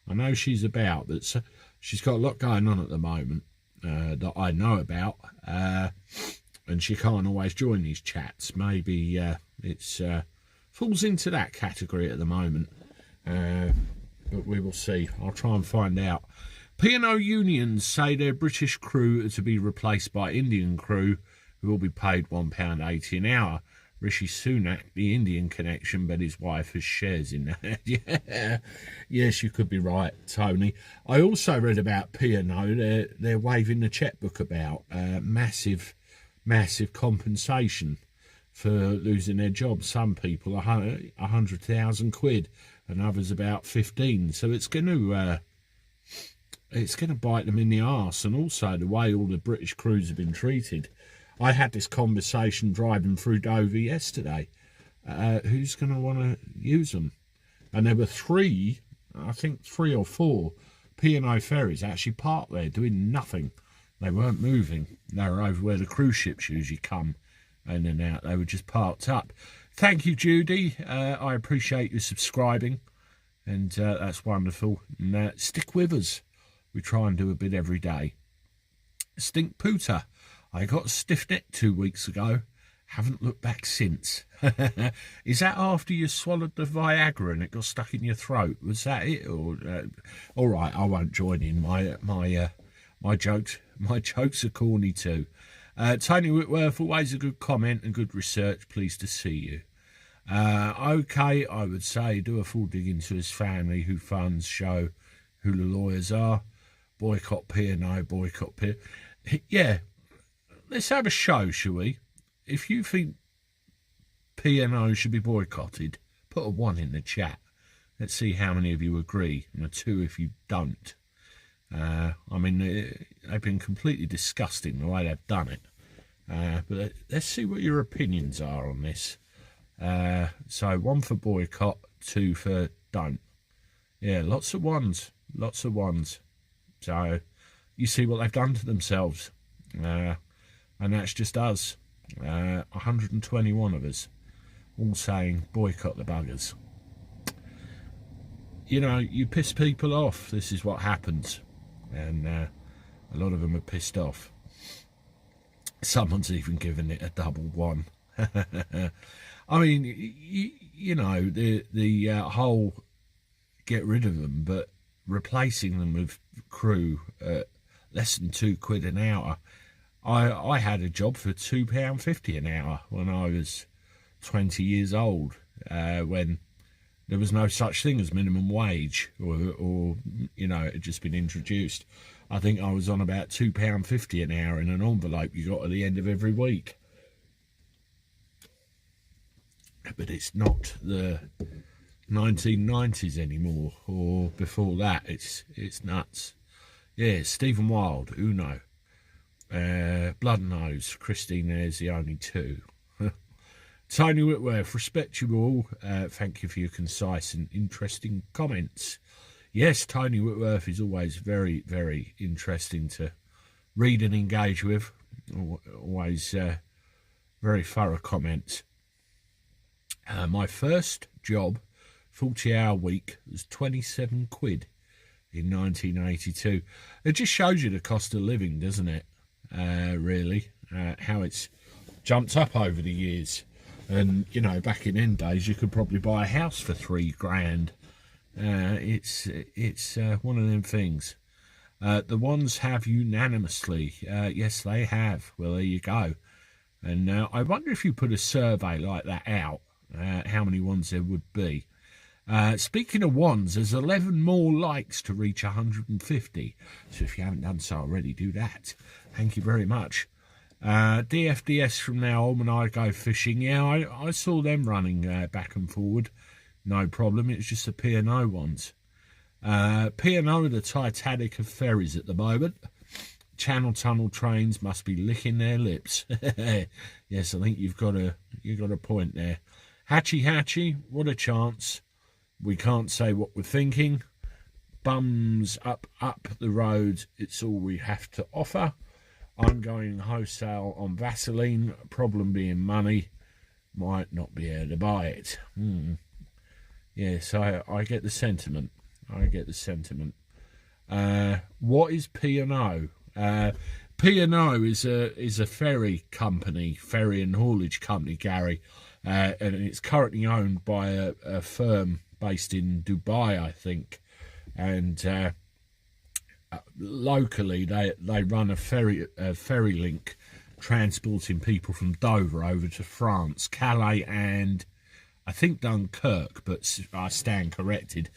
I know she's about. That she's got a lot going on at the moment that I know about, and she can't always join these chats. Maybe it's falls into that category at the moment, but we will see. I'll try and find out. P&O unions say their British crew are to be replaced by Indian crew who will be paid £1.80 an hour. Rishi Sunak, the Indian connection, but his wife has shares in that. Yeah, yes, you could be right, Tony. I also read about P&O. They're waving the checkbook about massive compensation for losing their job. Some people £100,000 and others about 15. So it's going to bite them in the arse, and also the way all the British crews have been treated. I had this conversation driving through Dover yesterday. Who's going to want to use them? And there were three or four P&O ferries actually parked there doing nothing. They weren't moving. They were over where the cruise ships usually come in and out. They were just parked up. Thank you, Judy. I appreciate you subscribing, and that's wonderful. And stick with us. We try and do a bit every day. Stink Pooter. I got a stiff neck 2 weeks ago. Haven't looked back since. Is that after you swallowed the Viagra and it got stuck in your throat? Was that it? Or all right, I won't join in. My jokes are corny too. Tony Whitworth, always a good comment and good research. Pleased to see you. Okay, I would say do a full dig into his family who funds show who the lawyers are. Boycott P&O, boycott P. Yeah, let's have a show, shall we? If you think P&O should be boycotted, put a 1 in the chat. Let's see how many of you agree, and a 2 if you don't. I mean, they've been completely disgusting the way they've done it. But let's see what your opinions are on this. So 1 for boycott, 2 for don't. Yeah, lots of ones. So you see what they've done to themselves. And that's just us. 121 of us all saying boycott the buggers. You know, you piss people off, this is what happens. And a lot of them are pissed off. Someone's even given it a double 1. I mean, you know, the whole get rid of them, but replacing them with crew at less than £2 an hour. I had a job for £2.50 an hour when I was 20 years old, when there was no such thing as minimum wage, or you know, it had just been introduced. I think I was on about £2.50 an hour in an envelope you got at the end of every week. But it's not the 1990s anymore, or before that. It's nuts. Yeah, Stephen Wilde, Uno, Blood and Nose, Christine, there's the only two. Tony Whitworth, respect you all. Thank you for your concise and interesting comments. Yes, Tony Whitworth is always very, very interesting to read and engage with. Always very thorough comments. My first job, 40-hour week, was 27 quid in 1982. It just shows you the cost of living, doesn't it? Really, how it's jumped up over the years. And, you know, back in them days, you could probably buy a house for £3,000. It's one of them things. The ones have unanimously. Yes, they have. Well, there you go. And I wonder if you put a survey like that out, how many ones there would be. Speaking of ones, there's 11 more likes to reach 150. So if you haven't done so already, do that. Thank you very much. DFDS from now on when I go fishing. Yeah, I saw them running back and forward. No problem. It's just the P&O ones. P&O are the Titanic of ferries at the moment. Channel tunnel trains must be licking their lips. Yes, I think you've got a point there. Hatchy, what a chance. We can't say what we're thinking. Bums up the road. It's all we have to offer. I'm going wholesale on Vaseline. Problem being money. Might not be able to buy it. Yes, I get the sentiment. What is P&O? P&O is a ferry company, ferry and haulage company, Gary, and it's currently owned by a firm based in Dubai, I think, and locally they run a ferry link transporting people from Dover over to France, Calais, and I think Dunkirk, but I stand corrected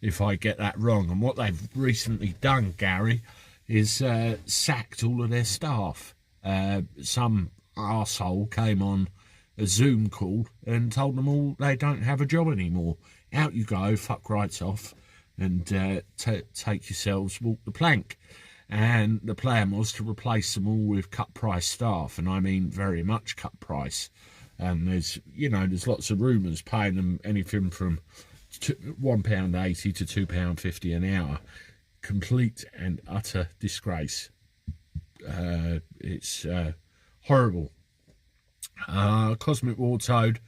if I get that wrong. And what they've recently done, Gary, is sacked all of their staff. Some arsehole came on a Zoom call and told them all they don't have a job anymore. Out you go, fuck right off, and take yourselves, walk the plank. And the plan was to replace them all with cut price staff, and I mean very much cut price. And there's lots of rumours paying them anything from £1.80 to £2.50 an hour. Complete and utter disgrace. It's horrible. Cosmic War Toad.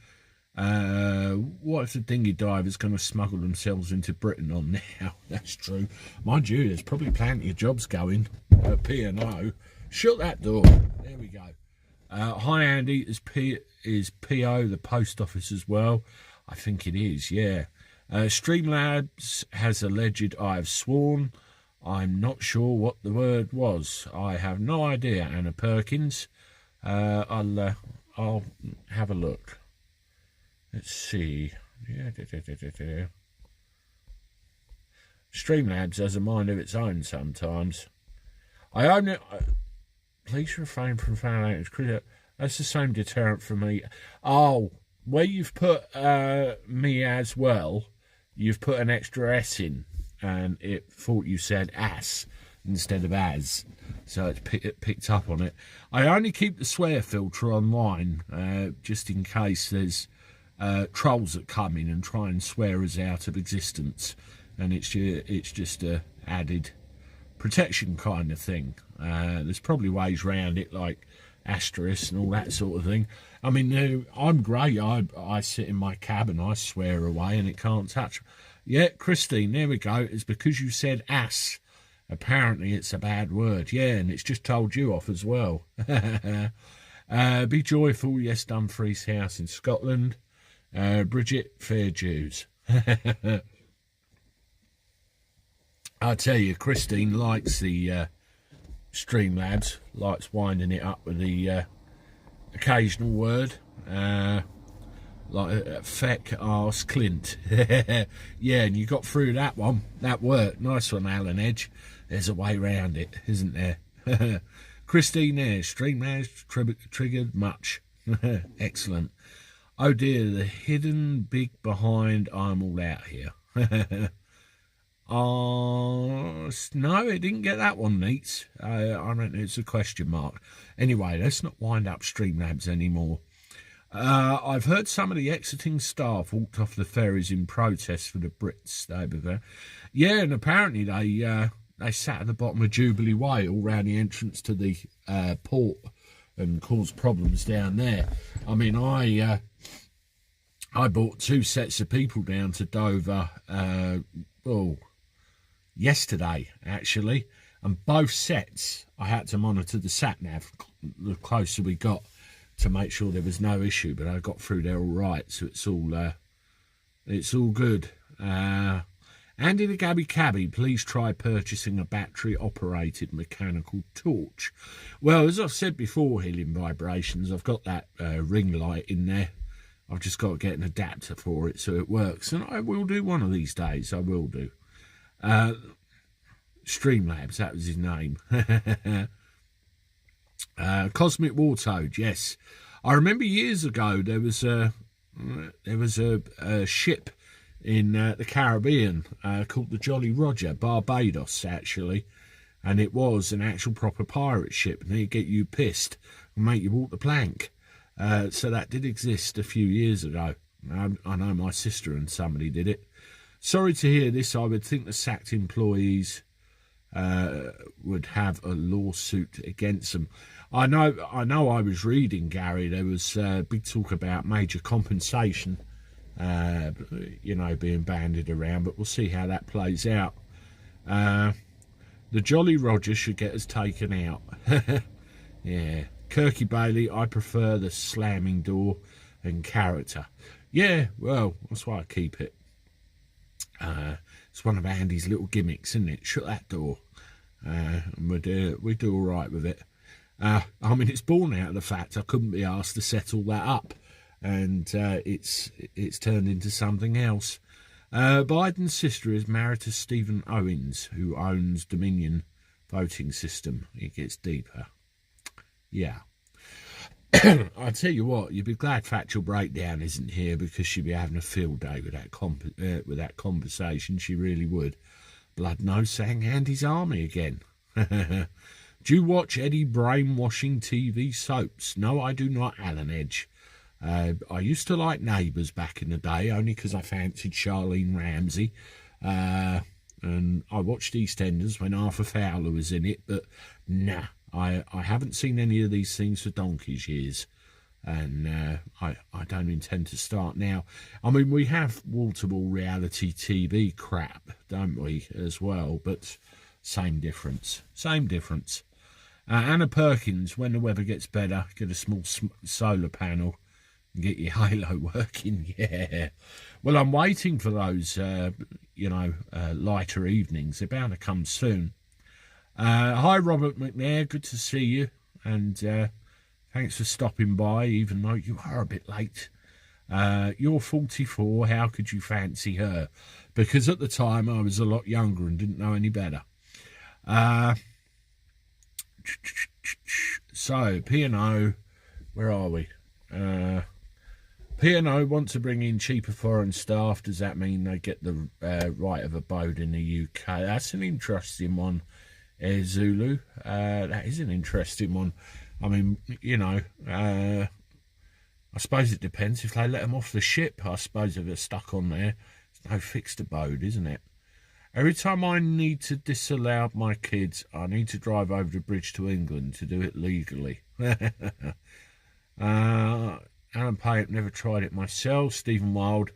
What if the dinghy divers going to smuggle themselves into Britain on now? That's true. Mind you, there's probably plenty of jobs going at P&O. Shut that door. There we go. Hi Andy, is P.O. the post office as well? I think it is, yeah. Streamlabs has alleged I have sworn. I'm not sure what the word was. I have no idea, Anna Perkins. I'll have a look. Let's see. Streamlabs has a mind of its own sometimes. I own it. Please refrain from foul language. That's the same deterrent for me. Oh, where you've put me as well, you've put an extra S in, and it thought you said ass instead of as, so it picked up on it. I only keep the swear filter online just in case there's trolls that come in and try and swear us out of existence, and it's just a added protection kind of thing. There's probably ways around it, like asterisk and all that sort of thing. I mean, I'm great. I sit in my cab and I swear away and it can't touch. Yeah, Christine, there we go. It's because you said ass. Apparently it's a bad word. Yeah, and it's just told you off as well. Be joyful. Yes, Dumfries House in Scotland. Bridget, fair dues. I tell you, Christine likes the Streamlabs, likes winding it up with the occasional word. like feck arse Clint. Yeah, and you got through that one. That worked. Nice one, Alan Edge. There's a way round it, isn't there? Christine there, stream has triggered much. Excellent. Oh dear, the hidden big behind I'm all out here. No, it didn't get that one, Neats. I reckon it's a question mark. Anyway, let's not wind up Streamlabs anymore. I've heard some of the exiting staff walked off the ferries in protest for the Brits. Yeah, and apparently they sat at the bottom of Jubilee Way, all round the entrance to the port, and caused problems down there. I mean, I brought 2 sets of people down to Dover, yesterday actually, and both sets I had to monitor the sat nav the closer we got to make sure there was no issue, but I got through there all right, so it's all good. Andy the Gabby Cabby, please try purchasing a battery operated mechanical torch. Well, as I've said before, Healing Vibrations, I've got that ring light in there. I've just got to get an adapter for it so it works, and I will do one of these days. I will do. Streamlabs, that was his name. Cosmic Wartoad, yes. I remember years ago there was a ship in the Caribbean called the Jolly Roger, Barbados actually, and it was an actual proper pirate ship, and they'd get you pissed and make you walk the plank. So that did exist a few years ago. I know my sister and somebody did it. Sorry to hear this. I would think the sacked employees would have a lawsuit against them. I know I was reading, Gary, there was big talk about major compensation, being bandied around, but we'll see how that plays out. The Jolly Roger should get us taken out. Yeah. Kirky Bailey, I prefer the slamming door and character. Yeah, well, that's why I keep it. It's one of Andy's little gimmicks, isn't it? Shut that door. And we do all right with it. I mean, it's born out of the fact I couldn't be asked to set all that up, and it's turned into something else. Biden's sister is married to Stephen Owens, who owns Dominion voting system. It gets deeper. Yeah. I tell you what, you'd be glad Factual Breakdown isn't here, because she'd be having a field day with that conversation. She really would. Blood Nose sang Andy's Army again. Do you watch any brainwashing TV soaps? No, I do not, Alan Edge. I used to like Neighbours back in the day, only because I fancied Charlene Ramsey. And I watched EastEnders when Arthur Fowler was in it, but nah. I haven't seen any of these things for donkey's years, and I don't intend to start now. I mean, we have wall-to-wall reality TV crap, don't we, as well, but same difference. Anna Perkins, when the weather gets better, get a small solar panel and get your halo working. Yeah. Well, I'm waiting for those, lighter evenings. They're bound to come soon. Hi, Robert McNair. Good to see you. And thanks for stopping by, even though you are a bit late. You're 44. How could you fancy her? Because at the time I was a lot younger and didn't know any better. So, P&O, where are we? P&O want to bring in cheaper foreign staff. Does that mean they get the right of abode in the UK? That's an interesting one, Zulu. That is an interesting one. I mean, I suppose it depends if they let them off the ship. I suppose if they're stuck on there, it's no fixed abode, isn't it? Every time I need to disallow my kids, I need to drive over the bridge to England to do it legally. Alan Payne, never tried it myself. Stephen Wild,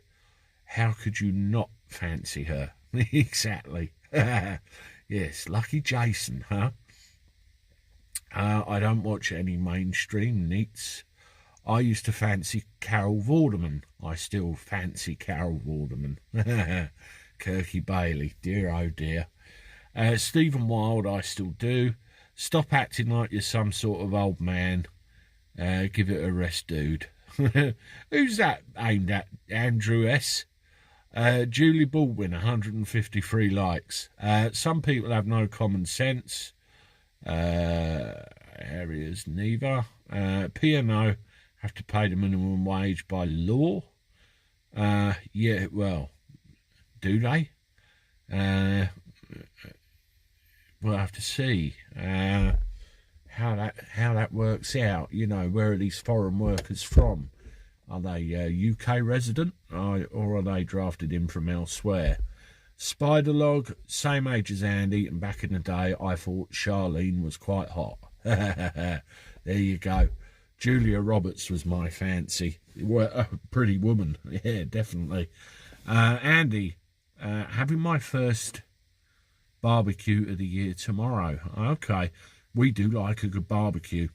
how could you not fancy her? Exactly. Yes, lucky Jason, huh? I don't watch any mainstream neats. I used to fancy Carol Vorderman. I still fancy Carol Vorderman. Kirky Bailey, dear oh dear. Stephen Wild, I still do. Stop acting like you're some sort of old man. Give it a rest, dude. Who's that aimed at? Andrew S. Julie Baldwin, 153 likes. Some people have no common sense. Areas neither. P&O have to pay the minimum wage by law. Yeah, well, do they? We'll have to see how that works out. You know, where are these foreign workers from? Are they UK resident, or are they drafted in from elsewhere? Spiderlog, same age as Andy, and back in the day, I thought Charlene was quite hot. There you go. Julia Roberts was my fancy. A pretty woman, yeah, definitely. Andy, having my first barbecue of the year tomorrow. Okay, we do like a good barbecue.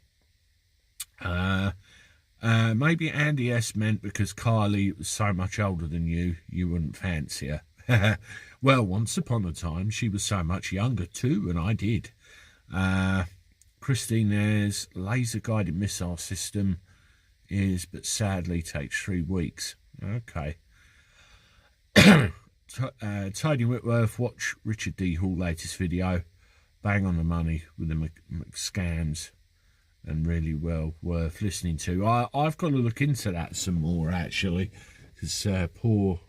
Maybe Andy S meant because Kylie was so much older than you wouldn't fancy her. Well, once upon a time, she was so much younger too, and I did. Christine's laser-guided missile system but sadly takes 3 weeks. Okay. Tidy Whitworth, watch Richard D. Hall latest video. Bang on the money with the scams, and really well worth listening to. I've got to look into that some more, actually, because poor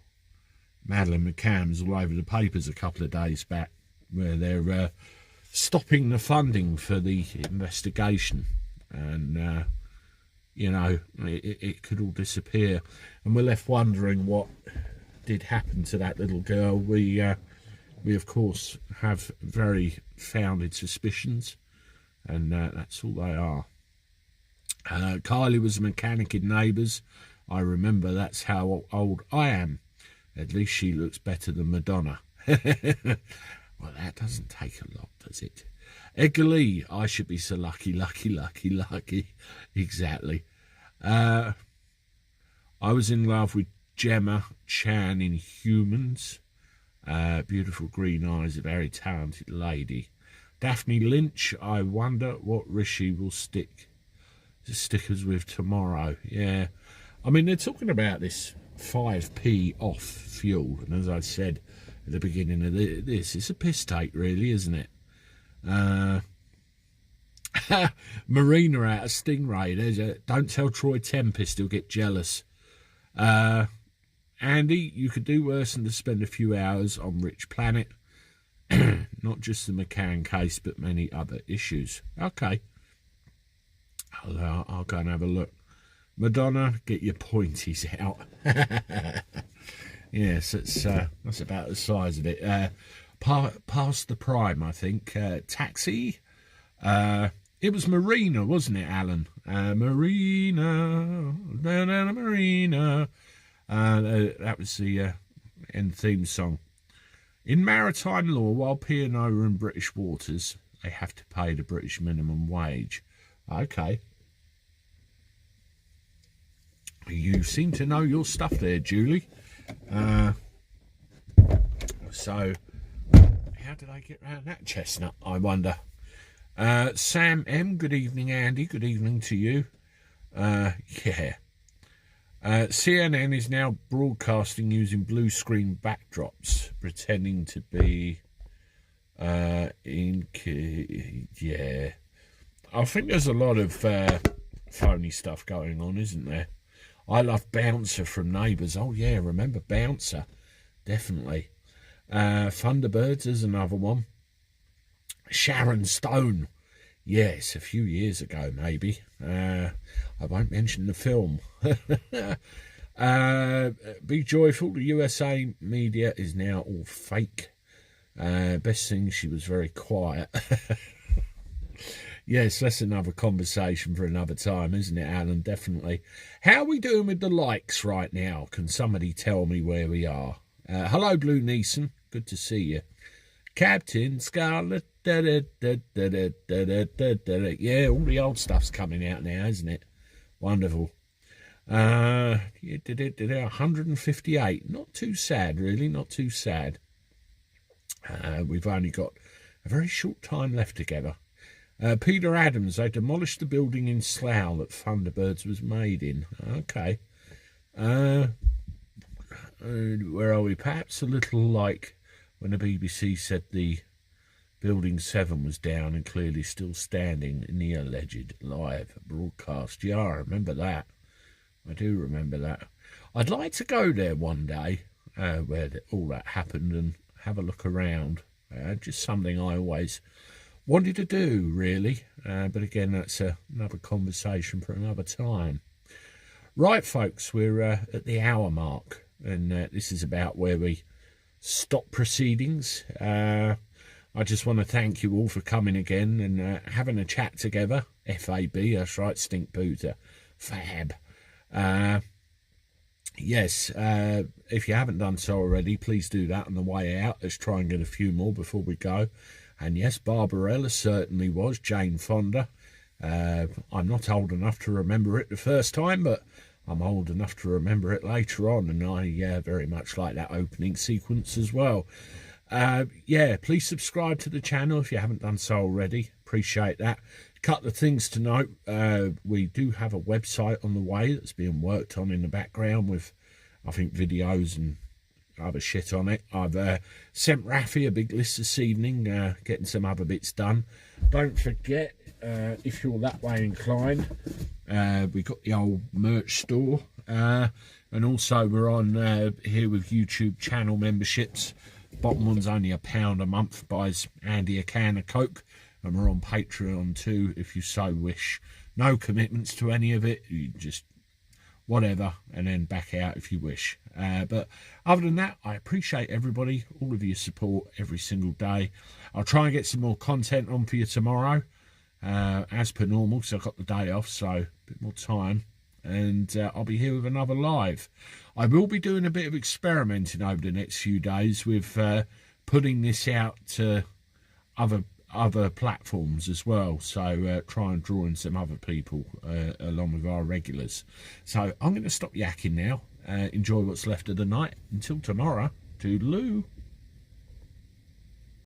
Madeleine McCann's all over the papers a couple of days back, where they're stopping the funding for the investigation, and you know, it could all disappear, and we're left wondering what did happen to that little girl. We of course have very founded suspicions, and that's all they are. Kylie was a mechanic in Neighbours. I remember. That's how old I am. At least she looks better than Madonna. Well, that doesn't take a lot, does it? Edgar Lee, I should be so lucky. Exactly. I was in love with Gemma Chan in Humans. Beautiful green eyes, a very talented lady. Daphne Lynch, I wonder what Rishi will stick us with tomorrow. Yeah, I mean, they're talking about this 5p off fuel, and as I said at the beginning of this, it's a piss take, really, isn't it? Marina out of Stingray. Don't tell Troy Tempest, he'll get jealous. Andy, you could do worse than to spend a few hours on Rich Planet. Not just the McCann case, but many other issues. Okay, I'll go and have a look. Madonna, get your pointies out. Yes, that's about the size of it. Past the prime, I think. Taxi. It was Marina, wasn't it, Alan? Marina, Marina. That was the end theme song. In maritime law, while P&O are in British waters, they have to pay the British minimum wage. Okay. You seem to know your stuff there, Julie. So, how did I get round that chestnut, I wonder? Sam M, good evening, Andy. Good evening to you. Yeah. CNN is now broadcasting using blue screen backdrops, pretending to be yeah. I think there's a lot of phony stuff going on, isn't there? I love Bouncer from Neighbours. Oh yeah, remember Bouncer? Definitely. Thunderbirds is another one. Sharon Stone. Yes, a few years ago, maybe. I won't mention the film. Be joyful. The USA media is now all fake. Best thing, she was very quiet. Yes, that's another conversation for another time, isn't it, Alan? Definitely. How are we doing with the likes right now? Can somebody tell me where we are? Hello, Blue Neeson. Good to see you. Captain Scarlet. Yeah, all the old stuff's coming out now, isn't it? Wonderful. 158. Not too sad, really. Not too sad. We've only got a very short time left together. Peter Adams, they demolished the building in Slough that Thunderbirds was made in. Okay. Where are we? Perhaps a little like when the BBC said the Building 7 was down and clearly still standing in the alleged live broadcast. Yeah, I remember that. I do remember that. I'd like to go there one day where all that happened and have a look around. Just something I always wanted to do, really. But again, that's another conversation for another time. Right, folks, we're at the hour mark, and this is about where we stop proceedings. I just want to thank you all for coming again and having a chat together. FAB, that's right, Stink Booter. Fab. Yes, if you haven't done so already, please do that on the way out. Let's try and get a few more before we go. And yes, Barbarella certainly was. Jane Fonda. I'm not old enough to remember it the first time, but I'm old enough to remember it later on, and I very much like that opening sequence as well. Yeah, please subscribe to the channel if you haven't done so already. Appreciate that. A couple of things to note. We do have a website on the way that's being worked on in the background with, I think, videos and other shit on it. I've sent Rafi a big list this evening, getting some other bits done. Don't forget, if you're that way inclined, we've got the old merch store, and also we're on here with YouTube channel memberships. Bottom one's only £1 a month, buys Andy a can of Coke, and we're on Patreon too if you so wish. No commitments to any of it, you just whatever, and then back out if you wish. But other than that, I appreciate everybody, all of your support every single day. I'll try and get some more content on for you tomorrow, as per normal, because I've got the day off, so a bit more time. And I'll be here with another live. I will be doing a bit of experimenting over the next few days with putting this out to other platforms as well. So try and draw in some other people along with our regulars. So I'm going to stop yakking now. Enjoy what's left of the night. Until tomorrow, toodaloo.